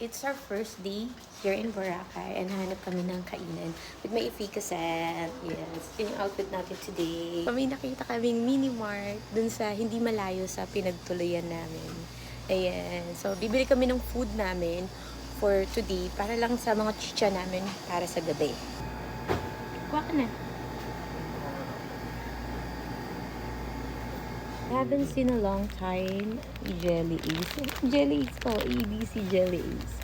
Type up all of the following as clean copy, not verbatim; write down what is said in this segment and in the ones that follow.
it's our first day here in Boracay and hanap kami ng kainan with my efficacy. Yes, yun yung outfit natin today. So, may nakita kaming mini mart dun sa hindi malayo sa pinagtuluyan namin. Ayan. So, bibili kami ng food namin for today para lang sa mga chicha namin para sa gabi. Kuha ka na. I haven't seen a long time Jelly Ace. Jelly Ace to, ABC Jelly Ace.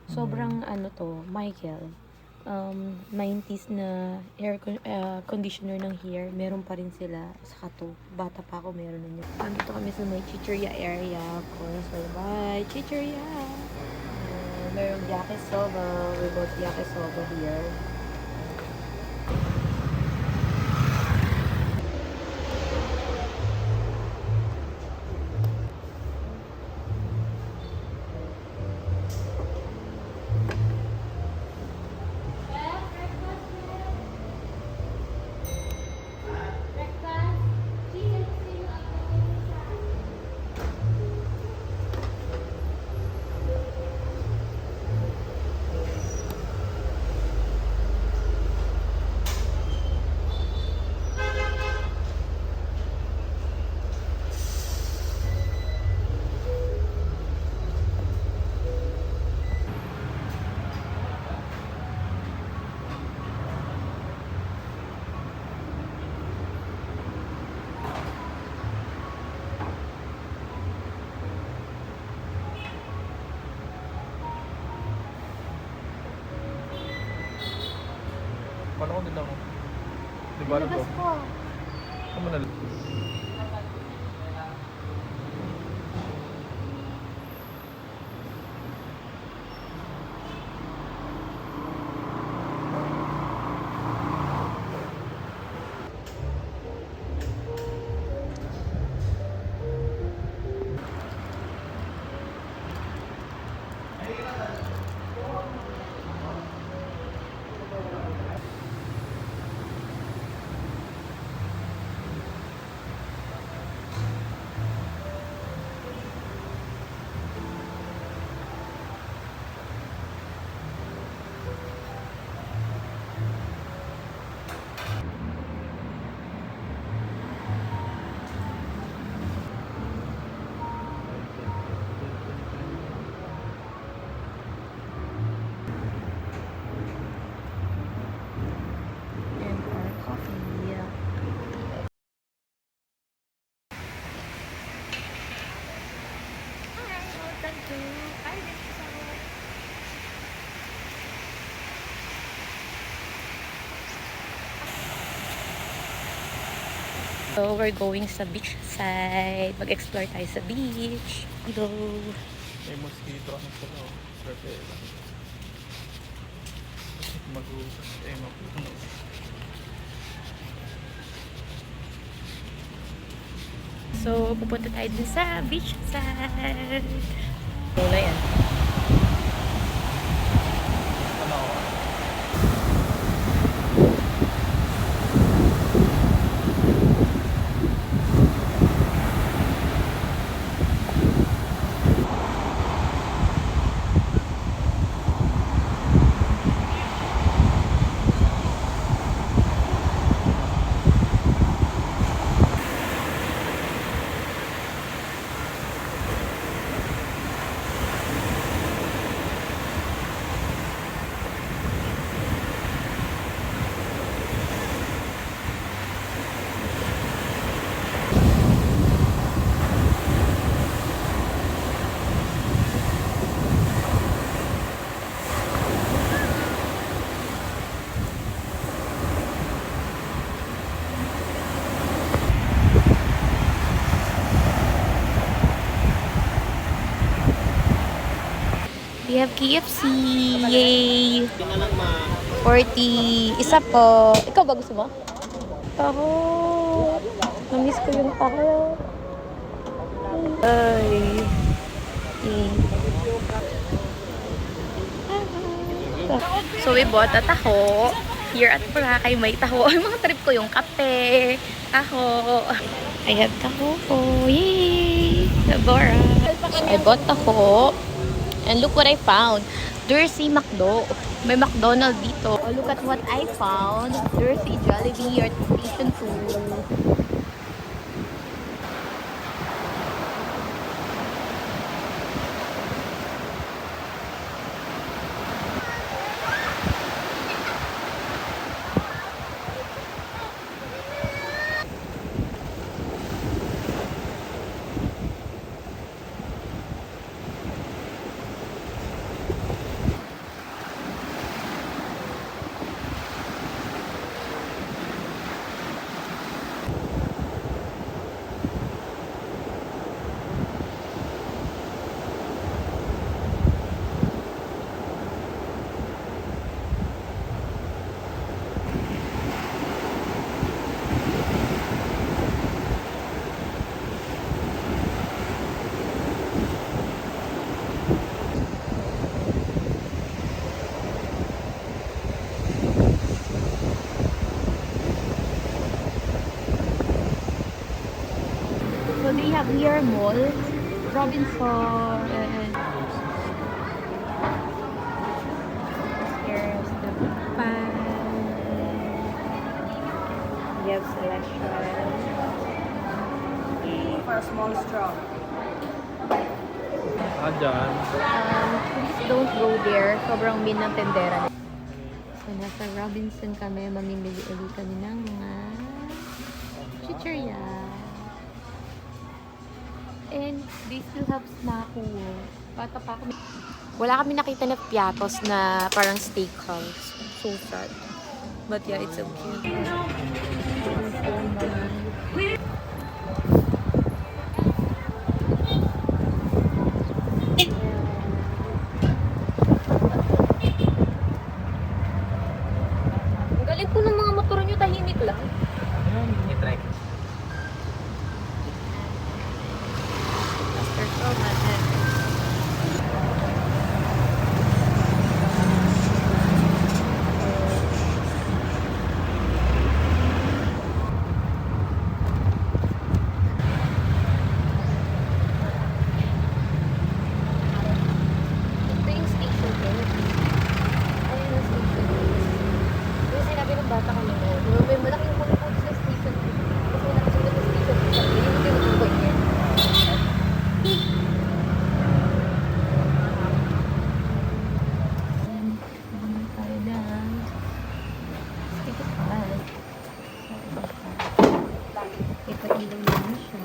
Sobrang ano to, Michael. 90s na conditioner ng hair, meron pa rin sila. Saka to, bata pa ako, meron na niya. Nandito kami sa may chicheria area. Of course, bye chicheria! Merong yakisoba. We bought yakisoba here. Paano ko din ako? Di ba ito? Kamu na lang. So, we're going sa beach side. Mag-explore tayo sa beach. Hello. May mosquito ano sila o. Swerte lang. Mag-uusap. Mag-uusap. So, pupunta tayo dun sa beach side. Muna yan. Ano ako? We have KFC. Yay! 40. Isa po. Ikaw ba gusto mo? Taho. Namiss ko yung taho. Ay. So we bought a taho. Here at Boracay may taho. Ay, mga trip ko yung kape. Taho. I have taho. Yay! Bora. I bought taho. And look what I found. There's a McDo. May McDonald's dito. Oh, look at what I found. There's a Jollibee at Station 2. So they have here mall, Robinson. Here's the pan. We have Celestial. For a small straw. Dyan. Please don't go there. Sobrang mean ng tendera. So nasa Robinson kami. Mamimili ulit kami ng mga chichirya. And they still have snack. Bata pa kami. Wala kami nakita na piatos na parang steakhouse. So sad. But yeah, it's okay. Ang galing po ng mga motor nyo, tahimik lang. I-try. After so much. Ito yung station base. Ayun yung station base. Yung sinabi ng bata kami mo, may malaking puno po sa station base. Kasi may nakasunod sa station base. Sabi, hindi mo tinutukoy niya. Tayo na. Stick it on. Ito ilaw naman siya.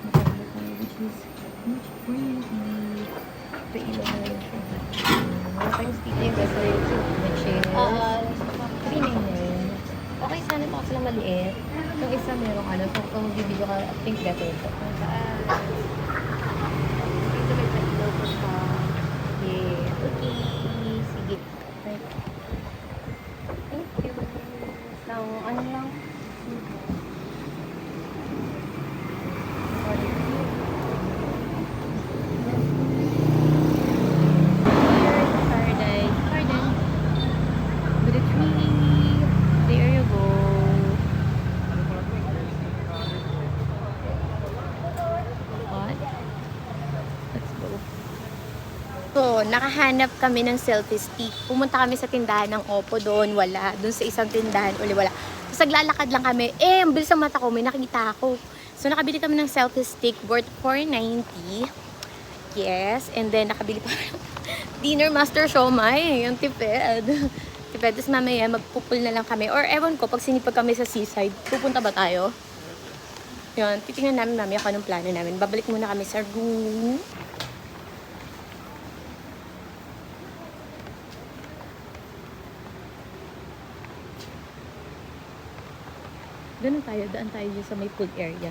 Nakabila tayo, which is much pretty. Ito ilaw na yun siya. Wala tayong sticker yung reservation, which is 399. Okay, sana ito kasi lang maliit. Yung isa merong ano, so kung magbibideo ka, I think better ito. Dito may ilaw ko siya. Yeah, okay. Sige. Right. Thank you. So, ano lang? Garden. With a tree. There you go. What? Let's go. So, nakahanap kami ng selfie stick. Pumunta kami sa tindahan ng Oppo doon, wala. Doon sa isang tindahan, uli wala. Tapos naglalakad lang kami. Ang bilis ang mata ko, may nakikita ako. So, nakabili kami ng selfie stick worth $4.90. Yes, and then nakabili pa Dinner Master Siomai, yung tipid. Tipid, tapos mamaya magpupul na lang kami. Or ewan ko, pag sinipag kami sa seaside, pupunta ba tayo? Yun, titingnan namin mamaya kung anong plano namin. Babalik muna kami sa room. Ganun tayo, daan tayo dyan sa may pool area.